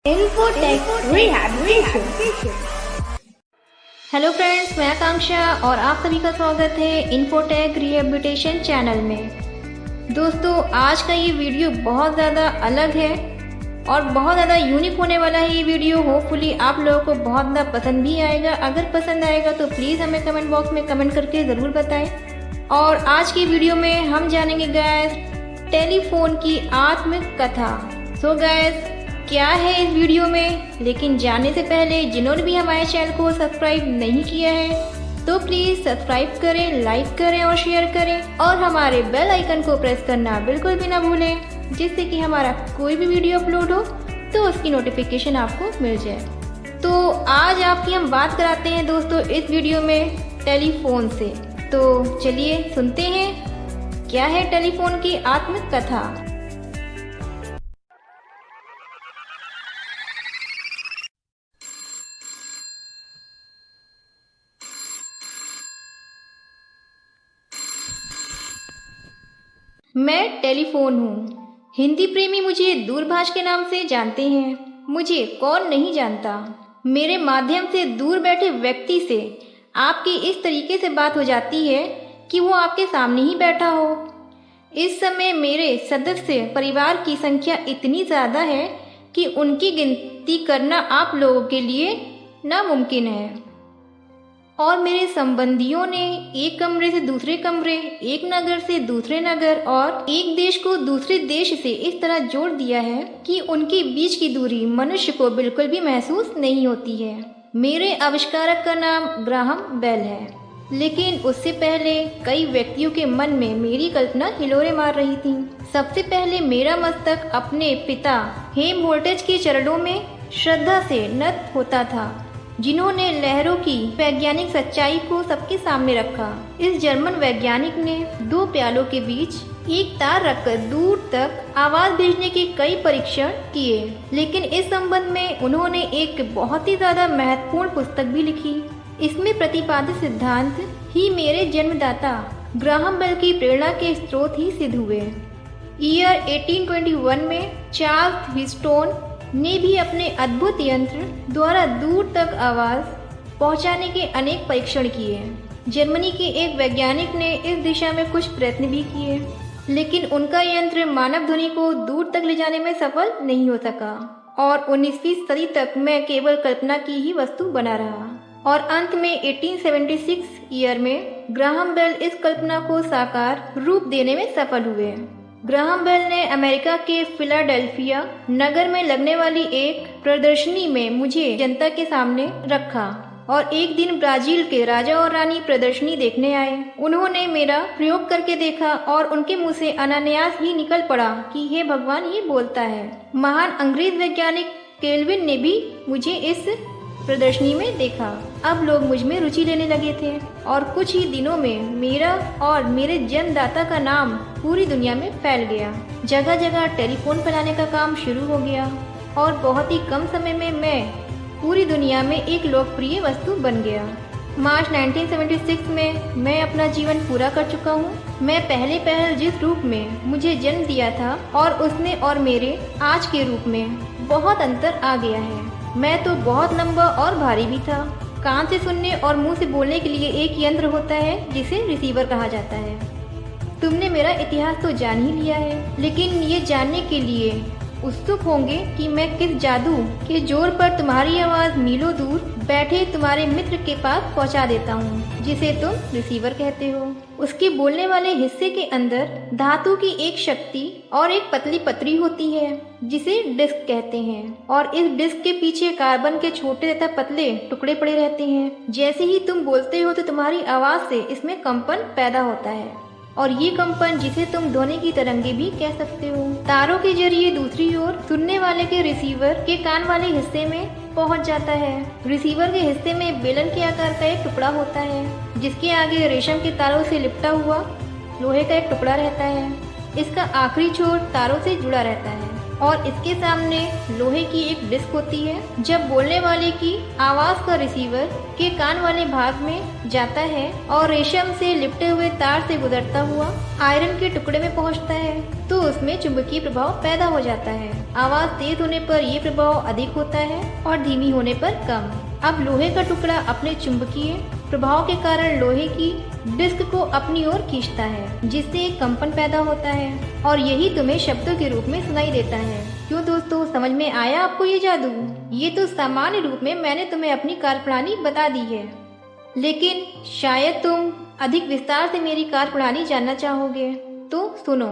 Infotech Rehabilitation। Hello friends, मैं आकांक्षा और आप सभी का स्वागत है इन्फोटेक रिहेबिलिटेशन चैनल में। दोस्तों, आज का ये वीडियो बहुत ज़्यादा अलग है और बहुत ज़्यादा यूनिक होने वाला है। ये वीडियो होपफुली आप लोगों को बहुत ज़्यादा पसंद भी आएगा। अगर पसंद आएगा तो प्लीज़ हमें कमेंट बॉक्स में कमेंट करके ज़रूर बताएं। और आज की वीडियो में हम जानेंगे गाइस टेलीफोन की आत्मकथा। सो गाइस, क्या है इस वीडियो में, लेकिन जानने से पहले जिन्होंने भी हमारे चैनल को सब्सक्राइब नहीं किया है तो प्लीज़ सब्सक्राइब करें, लाइक करें और शेयर करें और हमारे बेल आइकन को प्रेस करना बिल्कुल भी ना भूलें, जिससे कि हमारा कोई भी वीडियो अपलोड हो तो उसकी नोटिफिकेशन आपको मिल जाए। तो आज आपकी हम बात कराते हैं दोस्तों इस वीडियो में टेलीफोन से। तो चलिए सुनते हैं क्या है टेलीफोन की आत्मकथा। मैं टेलीफोन हूँ। हिंदी प्रेमी मुझे दूरभाष के नाम से जानते हैं। मुझे कौन नहीं जानता। मेरे माध्यम से दूर बैठे व्यक्ति से आपकी इस तरीके से बात हो जाती है कि वो आपके सामने ही बैठा हो। इस समय मेरे सदस्य परिवार की संख्या इतनी ज़्यादा है कि उनकी गिनती करना आप लोगों के लिए नामुमकिन है। और मेरे संबंधियों ने एक कमरे से दूसरे कमरे, एक नगर से दूसरे नगर और एक देश को दूसरे देश से इस तरह जोड़ दिया है कि उनके बीच की दूरी मनुष्य को बिल्कुल भी महसूस नहीं होती है। मेरे आविष्कारक का नाम ग्राहम बेल है, लेकिन उससे पहले कई व्यक्तियों के मन में मेरी कल्पना हिलोरे मार रही थी। सबसे पहले मेरा मस्तक अपने पिता हेम वोल्टेज के चरणों में श्रद्धा से नत होता था, जिन्होंने लहरों की वैज्ञानिक सच्चाई को सबके सामने रखा। इस जर्मन वैज्ञानिक ने दो प्यालों के बीच एक तार रखकर दूर तक आवाज भेजने के कई परीक्षण किए, लेकिन इस संबंध में उन्होंने एक बहुत ही ज्यादा महत्वपूर्ण पुस्तक भी लिखी। इसमें प्रतिपादित सिद्धांत ही मेरे जन्मदाता ग्राहम बेल की प्रेरणा के स्रोत ही सिद्ध हुए। ईयर 1821 में चार्ल्स व्हीटस्टोन ने भी अपने अद्भुत यंत्र द्वारा दूर तक आवाज पहुंचाने के अनेक परीक्षण किए। जर्मनी के एक वैज्ञानिक ने इस दिशा में कुछ प्रयत्न भी किए, लेकिन उनका यंत्र मानव ध्वनि को दूर तक ले जाने में सफल नहीं हो सका और 19वीं सदी तक मैं केवल कल्पना की ही वस्तु बना रहा। और अंत में 1876 ईयर में ग्राहम बेल इस कल्पना को साकार रूप देने में सफल हुए। ग्राहम बेल ने अमेरिका के फिलाडेल्फिया नगर में लगने वाली एक प्रदर्शनी में मुझे जनता के सामने रखा और एक दिन ब्राजील के राजा और रानी प्रदर्शनी देखने आए। उन्होंने मेरा प्रयोग करके देखा और उनके मुंह से अनायास ही निकल पड़ा कि हे भगवान, ये बोलता है। महान अंग्रेज वैज्ञानिक केल्विन ने भी मुझे इस प्रदर्शनी में देखा। अब लोग मुझ में रुचि लेने लगे थे और कुछ ही दिनों में मेरा और मेरे जन्मदाता का नाम पूरी दुनिया में फैल गया। जगह जगह टेलीफोन फैलाने का काम शुरू हो गया और बहुत ही कम समय में मैं पूरी दुनिया में एक लोकप्रिय वस्तु बन गया। मार्च 1976 में मैं अपना जीवन पूरा कर चुका हूँ। मैं पहले जिस रूप में मुझे जन्म दिया था और उसने और मेरे आज के रूप में बहुत अंतर आ गया है। मैं तो बहुत लंबा और भारी भी था। कान से सुनने और मुंह से बोलने के लिए एक यंत्र होता है जिसे रिसीवर कहा जाता है। तुमने मेरा इतिहास तो जान ही लिया है, लेकिन ये जानने के लिए उत्सुक होंगे कि मैं किस जादू के जोर पर तुम्हारी आवाज मीलों दूर बैठे तुम्हारे मित्र के पास पहुंचा देता हूं, जिसे तुम रिसीवर कहते हो। उसके बोलने वाले हिस्से के अंदर धातु की एक शक्ति और एक पतली पतरी होती है जिसे डिस्क कहते हैं, और इस डिस्क के पीछे कार्बन के छोटे तथा पतले टुकड़े पड़े रहते हैं। जैसे ही तुम बोलते हो तो तुम्हारी आवाज से इसमें कंपन पैदा होता है, और ये कंपन जिसे तुम ध्वनि की तरंगे भी कह सकते हो, तारों के जरिए दूसरी ओर सुनने वाले के रिसीवर के कान वाले हिस्से में पहुंच जाता है। रिसीवर के हिस्से में बेलन के आकार का एक टुकड़ा होता है, जिसके आगे रेशम के तारों से लिपटा हुआ लोहे का एक टुकड़ा रहता है। इसका आखिरी छोर तारों से जुड़ा रहता है और इसके सामने लोहे की एक डिस्क होती है। जब बोलने वाले की आवाज का रिसीवर के कान वाले भाग में जाता है और रेशम से लिपटे हुए तार से गुजरता हुआ आयरन के टुकड़े में पहुंचता है, तो तो उसमें चुंबकीय प्रभाव पैदा हो जाता है। आवाज तेज होने पर ये प्रभाव अधिक होता है और धीमी होने पर कम। अब लोहे का टुकड़ा अपने चुंबकीय प्रभाव के कारण लोहे की डिस्क को अपनी ओर खींचता है, जिससे एक कंपन पैदा होता है और यही तुम्हें शब्दों के रूप में सुनाई देता है। क्यों दोस्तों, समझ में आया आपको ये जादू? ये तो सामान्य रूप में मैंने तुम्हें अपनी कार्यप्रणाली बता दी है, लेकिन शायद तुम अधिक विस्तार से मेरी कार्यप्रणाली जानना चाहोगे। तो सुनो।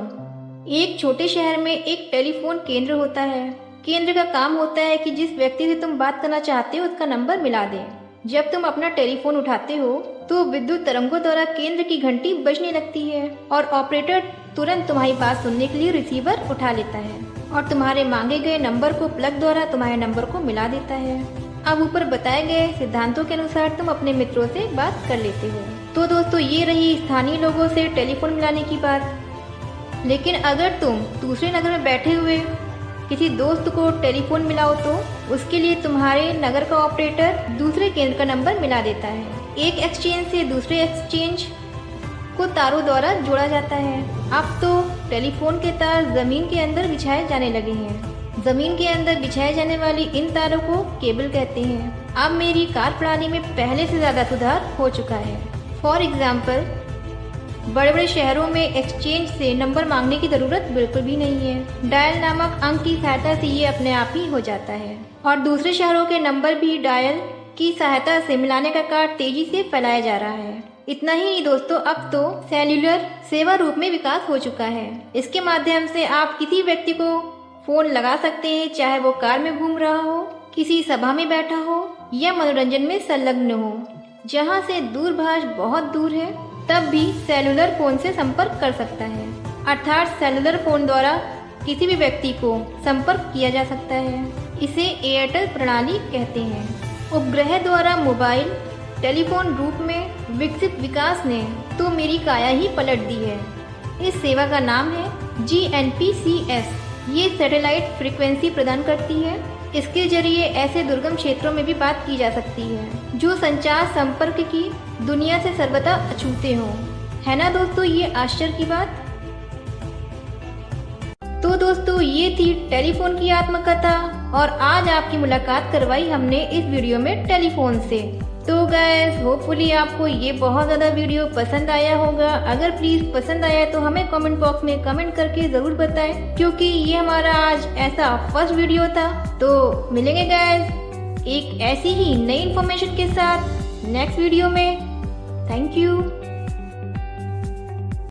एक छोटे शहर में एक टेलीफोन केंद्र होता है। केंद्र का काम होता है कि जिस व्यक्ति से तुम बात करना चाहते हो उसका नंबर मिला दे। जब तुम अपना टेलीफोन उठाते हो तो विद्युत तरंगों द्वारा केंद्र की घंटी बजने लगती है और ऑपरेटर तुरंत तुम्हारी बात सुनने के लिए रिसीवर उठा लेता है और तुम्हारे मांगे गए नंबर को प्लग द्वारा तुम्हारे नंबर को मिला देता है। अब ऊपर बताए गए सिद्धांतों के अनुसार तुम अपने मित्रों से बात कर लेते हो। तो दोस्तों, ये रही स्थानीय लोगों से टेलीफोन मिलाने की बात। लेकिन अगर तुम दूसरे नगर में बैठे हुए किसी दोस्त को टेलीफोन मिलाओ तो उसके लिए तुम्हारे नगर का ऑपरेटर दूसरे केंद्र का नंबर मिला देता है। एक एक्सचेंज से दूसरे एक्सचेंज को तारों द्वारा जोड़ा जाता है। अब तो टेलीफोन के तार जमीन के अंदर बिछाए जाने लगे हैं। जमीन के अंदर बिछाए जाने वाली इन तारों को केबल कहते हैं। अब मेरी कार्यप्रणाली में पहले से ज्यादा सुधार हो चुका है। फॉर एग्जाम्पल, बड़े बड़े शहरों में एक्सचेंज से नंबर मांगने की जरूरत बिल्कुल भी नहीं है। डायल नामक अंक की सहायता से ये अपने आप ही हो जाता है और दूसरे शहरों के नंबर भी डायल की सहायता से मिलाने का कार्य तेजी से फैलाया जा रहा है। इतना ही नहीं दोस्तों, अब तो सेल्यूलर सेवा रूप में विकास हो चुका है। इसके माध्यम से आप किसी व्यक्ति को फोन लगा सकते हैं, चाहे वो कार में घूम रहा हो, किसी सभा में बैठा हो या मनोरंजन में संलग्न हो। जहाँ से दूरभाष बहुत दूर है तब भी सेलुलर फोन से संपर्क कर सकता है। अर्थात सेलुलर फोन द्वारा किसी भी व्यक्ति को संपर्क किया जा सकता है। इसे एयरटेल प्रणाली कहते हैं। उपग्रह द्वारा मोबाइल टेलीफोन रूप में विकसित विकास ने तो मेरी काया ही पलट दी है। इस सेवा का नाम है GNPCS। ये सैटेलाइट फ्रीक्वेंसी प्रदान करती है। इसके जरिए ऐसे दुर्गम क्षेत्रों में भी बात की जा सकती है जो संचार संपर्क की दुनिया से सर्वथा अछूते हो। है ना दोस्तों ये आश्चर्य की बात? तो दोस्तों, ये थी टेलीफोन की आत्मकथा और आज आपकी मुलाकात करवाई हमने इस वीडियो में टेलीफोन से। तो गाइस, होपफुली आपको ये बहुत ज़्यादा वीडियो पसंद आया होगा। अगर प्लीज़ पसंद आया तो हमें कमेंट बॉक्स में कमेंट करके ज़रूर बताएं, क्योंकि ये हमारा आज ऐसा फर्स्ट वीडियो था। तो मिलेंगे गाइस एक ऐसी ही नई इन्फॉर्मेशन के साथ नेक्स्ट वीडियो में। Thank you.